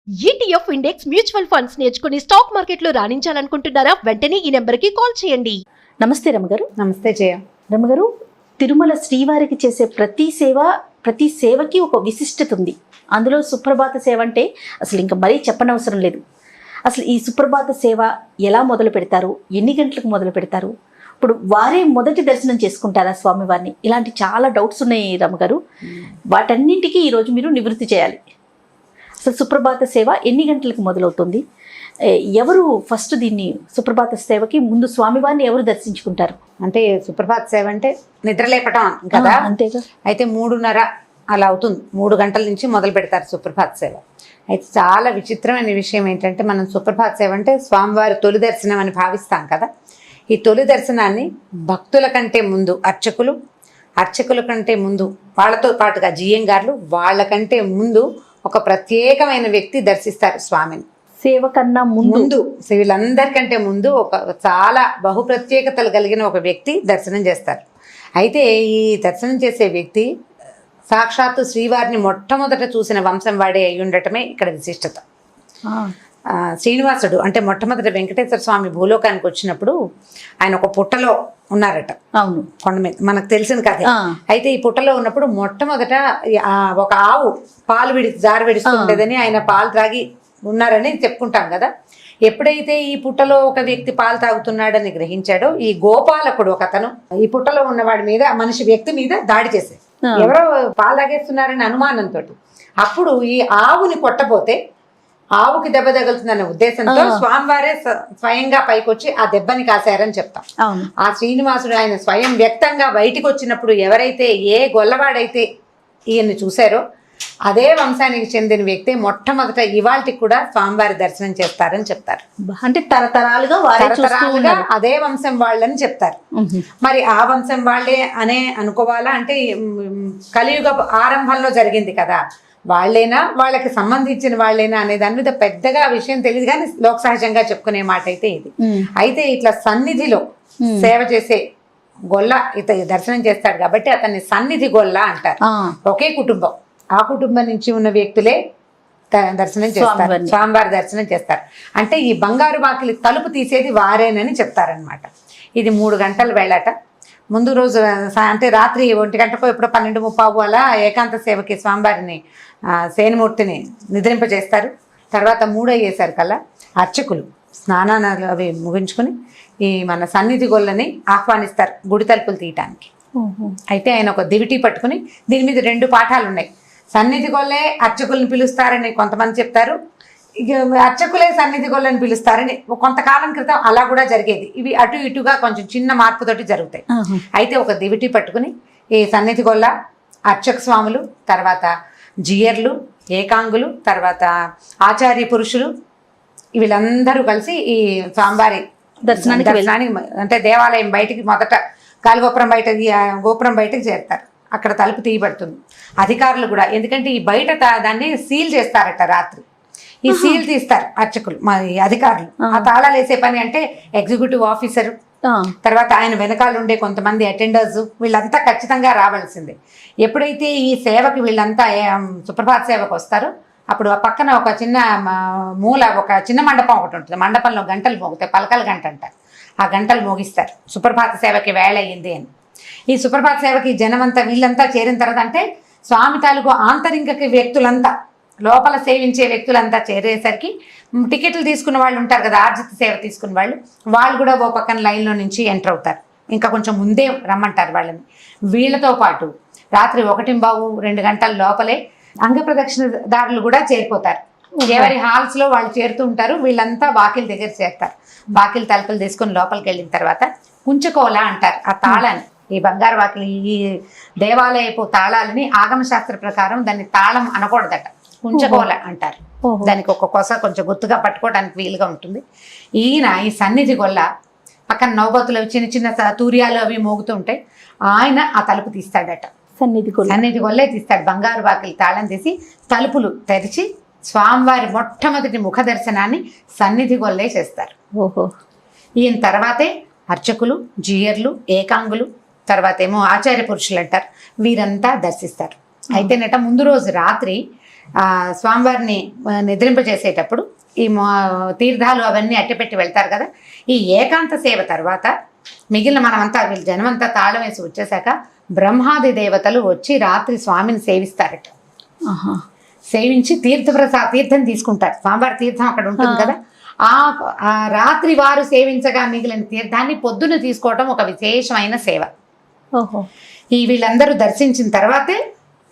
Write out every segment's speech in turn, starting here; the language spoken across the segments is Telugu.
ఈటీఎఫ్ ఇండెక్స్ మ్యూచువల్ ఫండ్స్ నేర్చుకుని స్టాక్ మార్కెట్లో రాణించాలనుకుంటున్నారా? వెంటనే ఈ నెంబర్కి కాల్ చేయండి. నమస్తే రమగారు. నమస్తే జయ. రమగారు, తిరుమల శ్రీవారికి చేసే ప్రతి సేవకి ఒక విశిష్టత ఉంది. అందులో సుప్రభాత సేవ అంటే అసలు ఇంకా మరీ చెప్పనవసరం లేదు. అసలు ఈ సుప్రభాత సేవ ఎలా మొదలు పెడతారు, ఎన్ని గంటలకు మొదలు పెడతారు, ఇప్పుడు వారే మొదటి దర్శనం చేసుకుంటారా స్వామివారిని? ఇలాంటి చాలా డౌట్స్ ఉన్నాయి రమగారు. వాటన్నింటికి ఈరోజు మీరు నివృత్తి చేయాలి. అసలు సుప్రభాత సేవ ఎన్ని గంటలకు మొదలవుతుంది? ఎవరు ఫస్ట్ దీన్ని సుప్రభాత సేవకి ముందు స్వామివారిని ఎవరు దర్శించుకుంటారు? అంటే సుప్రభాత సేవ అంటే నిద్రలేపటం కదా, అంతేగా. అయితే 3:30 అలా అవుతుంది. 3 గంటల నుంచి మొదలు పెడతారు సుప్రభాత సేవ. అయితే చాలా విచిత్రమైన విషయం ఏంటంటే, మనం సుప్రభాత సేవ అంటే స్వామివారి తొలి దర్శనం అని భావిస్తాం కదా. ఈ తొలి దర్శనాన్ని భక్తుల కంటే ముందు అర్చకుల కంటే ముందు, వాళ్ళతో పాటుగా జిఎంగార్లు వాళ్ళకంటే ముందు ఒక ప్రత్యేకమైన వ్యక్తి దర్శిస్తారు స్వామిని. సేవ కన్నా ముందు వీళ్ళందరికంటే ముందు ఒక చాలా బహు ప్రత్యేకతలు కలిగిన ఒక వ్యక్తి దర్శనం చేస్తారు. అయితే ఈ దర్శనం చేసే వ్యక్తి సాక్షాత్తు శ్రీవారిని మొట్టమొదట చూసిన వంశం వాడే అయి ఉండటమే ఇక్కడ విశిష్టత. శ్రీనివాసుడు అంటే మొట్టమొదటి వెంకటేశ్వర స్వామి భూలోకానికి వచ్చినప్పుడు ఆయన ఒక పుట్టలో ఉన్నారట. అవును, కొండ మీద, మనకు తెలిసిన కథ. అయితే ఈ పుట్టలో ఉన్నప్పుడు మొట్టమొదట ఒక ఆవు పాలు జార విడుస్తుండేదని ఆయన పాలు త్రాగి ఉన్నారని చెప్పుకుంటాం కదా. ఎప్పుడైతే ఈ పుట్టలో ఒక వ్యక్తి పాలు తాగుతున్నాడని గ్రహించాడో, ఈ గోపాలకుడు ఒక అతను ఈ పుట్టలో ఉన్నవాడి మీద, వ్యక్తి మీద దాడి చేశాడు. ఎవరో పాలు తాగేస్తున్నారని అనుమానంతో. అప్పుడు ఈ ఆవుని కొట్టబోతే ఆవుకి దెబ్బ తగులుతుందనే ఉద్దేశంతో స్వామివారే స్వయంగా పైకొచ్చి ఆ దెబ్బని కాశారని చెప్తాం. ఆ శ్రీనివాసుడు ఆయన స్వయం వ్యక్తంగా బయటికి వచ్చినప్పుడు ఎవరైతే ఏ గొల్లవాడైతే ఈయన్ని చూశారో అదే వంశానికి చెందిన వ్యక్తి మొట్టమొదట ఇవాళకి కూడా స్వామివారి దర్శనం చేస్తారని చెప్తారు. అంటే తరతరాలుగా అదే వంశం వాళ్ళని చెప్తారు. మరి ఆ వంశం వాళ్ళే అనే అనుకోవాలా అంటే, కలియుగ ఆరంభంలో జరిగింది కదా, వాళ్ళేనా, వాళ్ళకి సంబంధించిన వాళ్ళేనా అనే దాని మీద పెద్దగా విషయం తెలియదు, కానీ లోక సహజంగా చెప్పుకునే మాట అయితే ఇది. అయితే ఇట్లా సన్నిధిలో సేవ చేసే గొల్ల దర్శనం చేస్తాడు కాబట్టి అతన్ని సన్నిధి గొల్ల అంటారు. ఒకే కుటుంబం, ఆ కుటుంబం నుంచి ఉన్న వ్యక్తులే దర్శనం చేస్తారు, స్వామివారి దర్శనం చేస్తారు. అంటే ఈ బంగారు వాకిలి తలుపు తీసేది వారేనని చెప్తారనమాట. ఇది 3 గంటలు వెళ్ళట. ముందు రోజు అంటే రాత్రి 1 గంటకో ఎప్పుడో 12:30 అలా ఏకాంత సేవకి స్వామివారిని సేనమూర్తిని నిద్రింపజేస్తారు. తర్వాత 3 అయ్యేసరికల్లా అర్చకులు స్నానాలు అవి ముగించుకుని ఈ మన సన్నిధి గొల్లని ఆహ్వానిస్తారు గుడి తలుపులు తీయటానికి. అయితే ఆయన ఒక దివిటి పట్టుకుని, దీని మీద 2 పాఠాలు ఉన్నాయి. సన్నిధి గొల్లే అర్చకుల్ని పిలుస్తారని కొంతమంది చెప్తారు, అర్చకులే సన్నిధి గొల్లని పిలుస్తారని కొంతకాలం క్రితం అలా కూడా జరిగేది. ఇవి అటు ఇటుగా కొంచెం చిన్న మార్పుతోటి జరుగుతాయి. అయితే ఒక దివిటి పట్టుకుని ఈ సన్నిధి గొల్ల, అర్చక స్వాములు, తర్వాత జియర్లు, ఏకాంగులు, తర్వాత ఆచార్య పురుషులు, వీళ్ళందరూ కలిసి ఈ స్వామివారి దర్శనానికి అంటే దేవాలయం బయటికి మొదట గోపురం బయటకు చేరుతారు. అక్కడ తలుపు తీయబడుతుంది. అధికారులు కూడా, ఎందుకంటే ఈ బయట దాన్ని సీల్ చేస్తారట రాత్రి. ఈ సీల్ తీస్తారు అర్చకులు, మా అధికారులు. ఆ తాళాలు వేసే పని అంటే ఎగ్జిక్యూటివ్ ఆఫీసర్, తర్వాత ఆయన వెనకాల ఉండే కొంతమంది అటెండర్స్, వీళ్ళంతా ఖచ్చితంగా రావాల్సిందే. ఎప్పుడైతే ఈ సేవకి వీళ్ళంతా సుప్రభాత సేవకు వస్తారో అప్పుడు ఆ పక్కన ఒక చిన్న మూల ఒక చిన్న మండపం ఒకటి ఉంటుంది. మండపంలో గంటలు మోగుతాయి, పలకల గంట అంటారు. ఆ గంటలు మోగిస్తారు సుప్రభాత సేవకి వేళ అయ్యింది అని. ఈ సుప్రభాత సేవకి జనమంతా వీళ్ళంతా చేరిన తర్వాత, అంటే స్వామి తాలూకు ఆంతరింగకి వ్యక్తులంతా, లోపల సేవించే వ్యక్తులంతా చేరేసరికి టికెట్లు తీసుకున్న వాళ్ళు ఉంటారు కదా, ఆర్జిత సేవ తీసుకున్న వాళ్ళు కూడా ఓ పక్కన లైన్లో నుంచి ఎంటర్ అవుతారు. ఇంకా కొంచెం ముందే రమ్మంటారు వాళ్ళని. వీళ్ళతో పాటు రాత్రి 1:15-2 గంటల లోపలే అంగప్రదక్షిణదారులు కూడా చేరిపోతారు. ఎవరి హాల్స్లో వాళ్ళు చేరుతూ ఉంటారు. వీళ్ళంతా వాకిలి దగ్గర చేరుతారు. వాకిలి తలుపులు తీసుకుని లోపలికి వెళ్ళిన తర్వాత కుంచుకోల అంటారు ఆ తాళాన్ని. ఈ బంగారు వాకిలి, ఈ దేవాలయపు తాళాలని ఆగమ శాస్త్ర ప్రకారం దాన్ని తాళం అనకూడదట, కుంచకోల అంటారు. దానికి ఒక కొస కొంచెం గుర్తుగా పట్టుకోవడానికి వీలుగా ఉంటుంది. ఈయన ఈ సన్నిధి గొల్ల పక్కన నవబతులు చిన్న చిన్న తూర్యాలు అవి మోగుతూ ఉంటాయి. ఆయన ఆ తలుపు తీస్తాడట. సన్నిధి గొల్లే తీస్తాడు. బంగారు వాకిలి తాళం తీసి తలుపులు తెరిచి స్వామివారి మొట్టమొదటి ముఖ దర్శనాన్ని సన్నిధి గొల్లే చేస్తారు. ఈయన తర్వాతే అర్చకులు, జియర్లు, ఏకాంగులు, తర్వాత ఏమో ఆచార్య పురుషులు అంటారు, వీరంతా దర్శిస్తారు. అయితే ముందు రోజు రాత్రి ఆ స్వామివారిని నిద్రింపజేసేటప్పుడు ఈ తీర్థాలు అవన్నీ అట్టపెట్టి వెళ్తారు కదా, ఈ ఏకాంత సేవ తర్వాత మిగిలిన మనమంతా జనమంతా తాళం వేసి వచ్చేసాక బ్రహ్మాది దేవతలు వచ్చి రాత్రి స్వామిని సేవిస్తారట. సేవించి తీర్థం తీసుకుంటారు. స్వామివారి తీర్థం అక్కడ ఉంటుంది కదా, ఆ రాత్రి వారు సేవించగా మిగిలిన తీర్థాన్ని పొద్దున తీసుకోవటం ఒక విశేషమైన సేవ. ఈ వీళ్ళందరూ దర్శించిన తర్వాతే,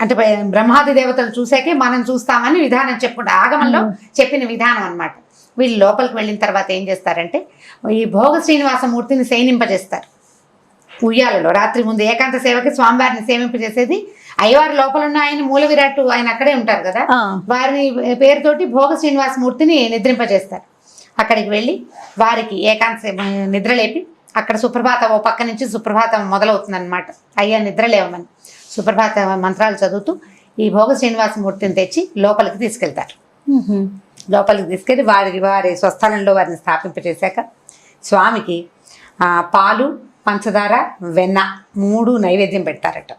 అంటే బ్రహ్మాది దేవతలు చూసాకే మనం చూస్తామని విధానం చెప్పుకుంటే ఆగమంలో చెప్పిన విధానం అన్నమాట. వీళ్ళు లోపలికి వెళ్ళిన తర్వాత ఏం చేస్తారంటే ఈ భోగ శ్రీనివాసమూర్తిని శయనింపజేస్తారు ఉయ్యాలలో. రాత్రి ముందు ఏకాంత సేవకి స్వామివారిని సేవింపజేసేది అయ్యవారి లోపల ఉన్న ఆయన మూల విరాట్టు ఆయన అక్కడే ఉంటారు కదా, వారిని పేరుతోటి భోగ శ్రీనివాసమూర్తిని నిద్రింపజేస్తారు. అక్కడికి వెళ్ళి వారికి ఏకాంత నిద్రలేపి అక్కడ సుప్రభాతం ఓ పక్క నుంచి సుప్రభాతం మొదలవుతుంది అనమాట. అయ్యా నిద్రలేవమని సుప్రభాత మంత్రాలు చదువుతూ ఈ భోగ శ్రీనివాసమూర్తిని తెచ్చి లోపలికి తీసుకెళ్తారు. లోపలికి తీసుకెళ్ళి వారి స్వస్థలంలో వారిని స్థాపింపజేశాక స్వామికి పాలు, పంచదార, వెన్న 3 నైవేద్యం పెడతారట.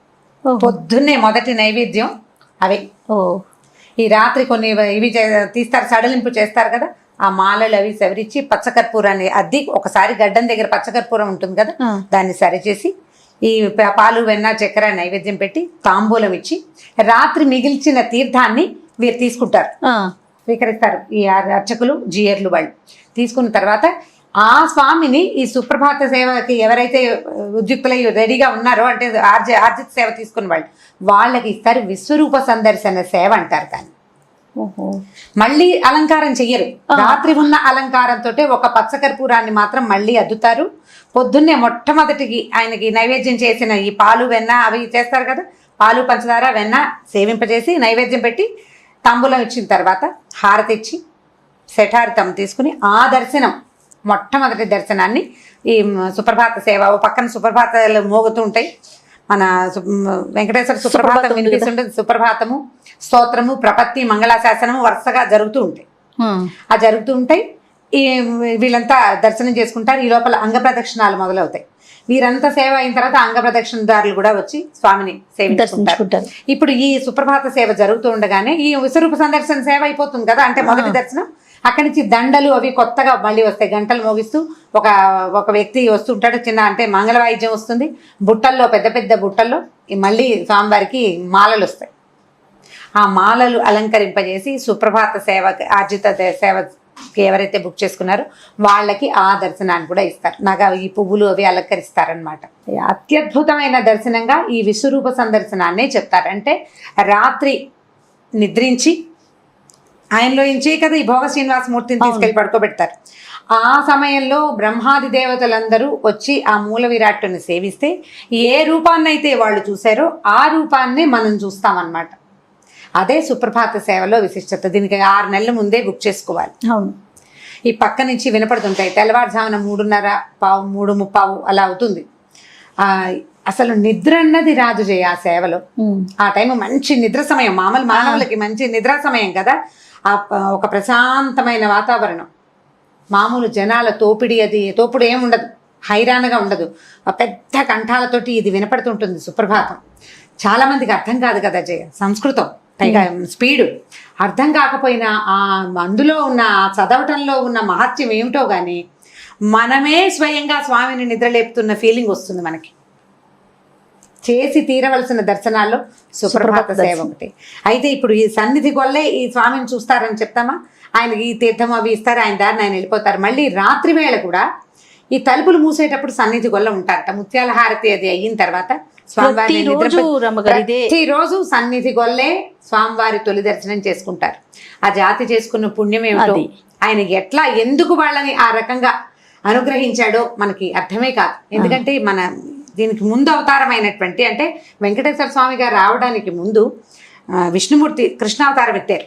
పొద్దున్నే మొదటి నైవేద్యం అవే. ఈ రాత్రి కొన్ని ఇవి తీస్తారు, సడలింపు చేస్తారు కదా, ఆ మాలలు అవి సవరించి పచ్చకర్పూరాన్ని అద్ది ఒకసారి గడ్డం దగ్గర పచ్చకర్పూరం ఉంటుంది కదా, దాన్ని సరిచేసి ఈ పాలు, వెన్న, చక్కెర నైవేద్యం పెట్టి తాంబూలం ఇచ్చి రాత్రి మిగిల్చిన తీర్థాన్ని వీరు తీసుకుంటారు, స్వీకరిస్తారు. ఈ అర్చకులు, జీయర్లు వాళ్ళు తీసుకున్న తర్వాత ఆ స్వామిని ఈ సుప్రభాత సేవకి ఎవరైతే ఉద్యుక్తులై రెడీగా ఉన్నారో, అంటే ఆర్జిత సేవ తీసుకున్న వాళ్ళకి ఇస్తారు. విశ్వరూప సందర్శన సేవ అంటారు దాన్ని. మళ్ళీ అలంకారం చెయ్యరు, రాత్రి ఉన్న అలంకారంతో ఒక పచ్చకర్పూరాన్ని మాత్రం మళ్ళీ అద్దుతారు. పొద్దున్నే మొట్టమొదటికి ఆయనకి నైవేద్యం చేసిన ఈ పాలు, వెన్న అవి చేస్తారు కదా, పాలు, పంచదార, వెన్న సేవింపజేసి నైవేద్యం పెట్టి తాంబూలం ఇచ్చిన తర్వాత హారతి ఇచ్చి శఠారితం తీసుకుని ఆ దర్శనం, మొట్టమొదటి దర్శనాన్ని ఈ సుప్రభాత సేవ ఓ పక్కన సుప్రభాతాలు మోగుతూ ఉంటాయి. మన వెంకటేశ్వర సుప్రభాతం వినిపిస్తుంటుంది. సుప్రభాతము, స్తోత్రము, ప్రపత్తి, మంగళాశాసనము వరుసగా జరుగుతూ ఉంటాయి. ఆ జరుగుతూ ఉంటాయి. ఈ వీళ్ళంతా దర్శనం చేసుకుంటారు. ఈ లోపల అంగ ప్రదక్షిణాలు మొదలవుతాయి. వీరంతా సేవ అయిన తర్వాత అంగ ప్రదక్షిణదారులు కూడా వచ్చి స్వామిని సేవించుకుంటారు. ఇప్పుడు ఈ సుప్రభాత సేవ జరుగుతూ ఉండగానే ఈ విశ్వరూప సందర్శన సేవ అయిపోతుంది కదా, అంటే మొదటి దర్శనం. అక్కడి నుంచి దండలు అవి కొత్తగా మళ్ళీ వస్తాయి. గంటలు మోగిస్తూ ఒక వ్యక్తి వస్తుంటాడు, చిన్న అంటే మంగళ వాయిద్యం వస్తుంది. బుట్టల్లో, పెద్ద పెద్ద బుట్టల్లో మళ్ళీ స్వామివారికి మాలలు వస్తాయి. ఆ మాలలు అలంకరింపజేసి సుప్రభాత సేవకి, ఆర్జిత సేవకి ఎవరైతే బుక్ చేసుకున్నారో వాళ్ళకి ఆ దర్శనాన్ని కూడా ఇస్తారు. ఈ పువ్వులు అవి అలంకరిస్తారనమాట. అత్యద్భుతమైన దర్శనంగా ఈ విశ్వరూప సందర్శనాన్నే చెప్తారు. అంటే రాత్రి నిద్రించి ఆయనలో ఇంచే కదా ఈ భోగ శ్రీనివాసమూర్తిని తీసుకెళ్ళి పడుకోబెడతారు. ఆ సమయంలో బ్రహ్మాది దేవతలందరూ వచ్చి ఆ మూల విరాట్టుని సేవిస్తే ఏ రూపాన్నైతే వాళ్ళు చూశారో ఆ రూపాన్ని మనం చూస్తామన్నమాట. అదే సుప్రభాత సేవలో విశిష్టత. దీనికి 6 నెలల ముందే బుక్ చేసుకోవాలి. అవును. ఈ పక్క నుంచి వినపడుతుంటాయి. తెల్లవారుజామున 3:30, 3:30 అలా అవుతుంది. అసలు నిద్ర అన్నది రాదు జయ ఆ సేవలో. ఆ టైం మంచి నిద్ర సమయం, మానవులకి మంచి నిద్రా సమయం కదా. ఒక ప్రశాంతమైన వాతావరణం, మామూలు జనాల తోపుడు ఏముండదు, హైరాణగా ఉండదు. పెద్ద కంఠాలతోటి ఇది వినపడుతుంటుంది సుప్రభాతం. చాలా మందికి అర్థం కాదు కదా జయ, సంస్కృతం పైగా స్పీడు. అర్థం కాకపోయినా అందులో ఉన్న చదవటంలో ఉన్న మహత్యం ఏమిటో కానీ మనమే స్వయంగా స్వామిని నిద్రలేపుతున్న ఫీలింగ్ వస్తుంది మనకి. చేసి తీరవలసిన దర్శనాల్లో సుప్రభాత సేవ ఒకటి. అయితే ఇప్పుడు ఈ సన్నిధి గొల్లే ఈ స్వామిని చూస్తారని చెప్తామా, ఆయనకి ఈ తీర్థం అవి ఇస్తారు, ఆయన దారిని ఆయన వెళ్ళిపోతారు. మళ్ళీ రాత్రి వేళ కూడా ఈ తలుపులు మూసేటప్పుడు సన్నిధి గొల్ల ఉంటారట. ముత్యాల హారతి అది అయిన తర్వాత ప్రతిరోజు సన్నిధి గొల్లే స్వామివారి తొలి దర్శనం చేసుకుంటారు. ఆ జాతి చేసుకున్న పుణ్యం ఏమిటో, ఆయన ఎట్లా ఎందుకు వాళ్ళని ఆ రకంగా అనుగ్రహించాడో మనకి అర్థమే కాదు. ఎందుకంటే మన దీనికి ముందు అవతారమైనటువంటి, అంటే వెంకటేశ్వర స్వామి గారు రావడానికి ముందు విష్ణుమూర్తి కృష్ణావతారం ఎత్తారు.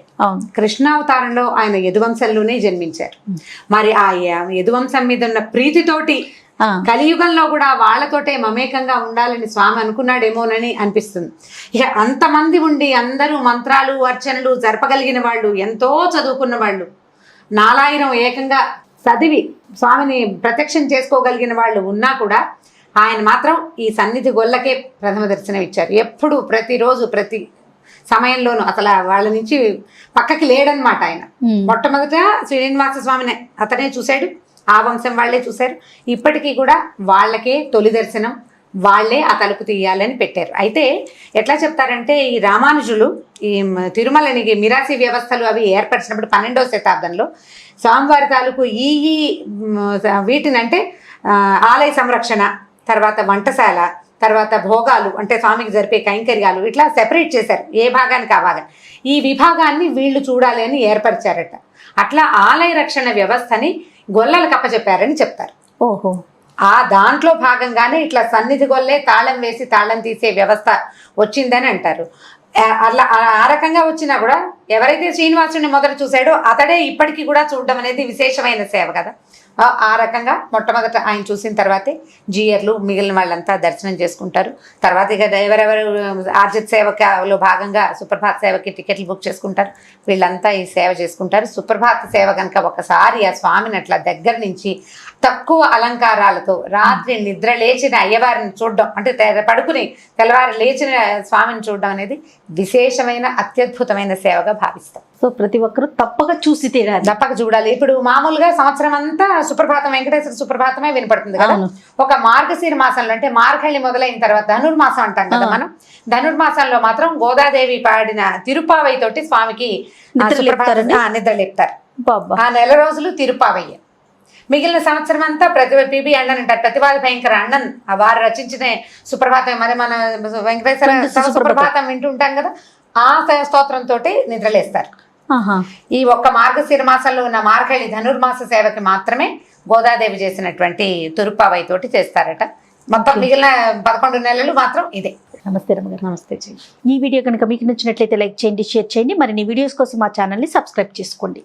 కృష్ణావతారంలో ఆయన యదువంశంలోనే జన్మించారు. మరి ఆ యదువంశం మీద ఉన్న ప్రీతితోటి కలియుగంలో కూడా వాళ్ళతోటే మమేకంగా ఉండాలని స్వామి అనుకున్నాడేమోనని అనిపిస్తుంది. ఇక అంతమంది ఉండి అందరూ మంత్రాలు, అర్చనలు జరపగలిగిన వాళ్ళు, ఎంతో చదువుకున్న వాళ్ళు, 4000 ఏకంగా చదివి స్వామిని ప్రత్యక్షం చేసుకోగలిగిన వాళ్ళు ఉన్నా కూడా ఆయన మాత్రం ఈ సన్నిధి గొల్లకే ప్రథమ దర్శనం ఇచ్చారు. ఎప్పుడు ప్రతిరోజు ప్రతి సమయంలోనూ అసలు వాళ్ళ నుంచి పక్కకి లేడనమాట ఆయన. మొట్టమొదట శ్రీనివాస స్వామిని అతనే చూశాడు, ఆ వంశం వాళ్ళే చూశారు. ఇప్పటికీ కూడా వాళ్ళకే తొలి దర్శనం, వాళ్ళే ఆ తలుపు తీయాలని పెట్టారు. అయితే ఎట్లా చెప్తారంటే ఈ రామానుజులు ఈ తిరుమలని మిరాసి వ్యవస్థలు అవి ఏర్పరిచినప్పుడు 12వ శతాబ్దంలో స్వామివారి తాలూకు వీటినంటే ఆలయ సంరక్షణ, తర్వాత వంటశాల, తర్వాత భోగాలు అంటే స్వామికి జరిపే కైంకర్యాలు ఇట్లా సెపరేట్ చేశారు, ఏ భాగానికి ఆ భాగం. ఈ విభాగాన్ని వీళ్ళు చూడాలి అని ఏర్పరిచారట. అట్లా ఆలయ రక్షణ వ్యవస్థని గొల్లలకు అప్పచెప్పారని చెప్తారు. ఓహో. ఆ దాంట్లో భాగంగానే ఇట్లా సన్నిధి గొల్లే తాళం వేసి తాళం తీసే వ్యవస్థ వచ్చిందని అంటారు. అట్లా ఆ రకంగా వచ్చినా కూడా ఎవరైతే శ్రీనివాసుని మొదట చూశాడో అతడే ఇప్పటికీ కూడా చూడడం అనేది విశేషమైన సేవ కదా. ఆ రకంగా మొట్టమొదట ఆయన చూసిన తర్వాతే జీయర్లు మిగిలిన వాళ్ళంతా దర్శనం చేసుకుంటారు. తర్వాత ఇక ఎవరెవరు ఆర్జిత్ సేవలో భాగంగా సుప్రభాత సేవకి టికెట్లు బుక్ చేసుకుంటారు, వీళ్ళంతా ఈ సేవ చేసుకుంటారు. సుప్రభాత సేవ కనుక ఒకసారి ఆ స్వామిని అట్లా దగ్గర నుంచి తక్కువ అలంకారాలతో రాత్రి నిద్ర లేచిన అయ్యవారిని చూడడం అంటే పడుకుని తెల్లవారు లేచిన స్వామిని చూడడం అనేది విశేషమైన అత్యద్భుతమైన సేవగా భావిస్తాం. సో ప్రతి ఒక్కరూ తప్పక చూసి తీరాలి, తప్పక చూడాలి. ఇప్పుడు మామూలుగా సంవత్సరం అంతా సుప్రభాతం వెంకటేశ్వర సుప్రభాతమే వినపడుతుంది కదా. ఒక మార్గశిర మాసంలో అంటే మార్గళి మొదలైన తర్వాత ధనుర్మాసం అంటాం కదా మనం, ధనుర్మాసంలో మాత్రం గోదాదేవి పాడిన తిరుపావై తోటి స్వామికి నిద్ర లేపుతారు. ఆ నెల రోజులు తిరుపావయ్య. మిగిలిన సంవత్సరం అంతా పిబి అಣ್ಣన్ అంటారు, ప్రతివాద భయంకర అಣ್ಣన్ వారు రచించిన సుప్రభాతం. మరి మన వెంకటేశ్వర సుప్రభాతం వింటుంటాం కదా, ఆ స్తోత్రంతో నిద్రలేస్తారు. ఈ ఒక్క మార్గశిర మాసంలో ఉన్న మార్గళి ధనుర్మాస సేవకి మాత్రమే గోదాదేవి చేసినటువంటి తిరుపావై తోటి చేస్తారట. మొత్తం మిగిలిన 11 నెలలు మాత్రం ఇదే. నమస్తే రమ్మగారు. నమస్తే. ఈ వీడియో కనుక మీకు నచ్చినట్లయితే లైక్ చేయండి, షేర్ చేయండి. మరిన్ని వీడియోస్ కోసం మా ఛానల్ని సబ్స్క్రైబ్ చేసుకోండి.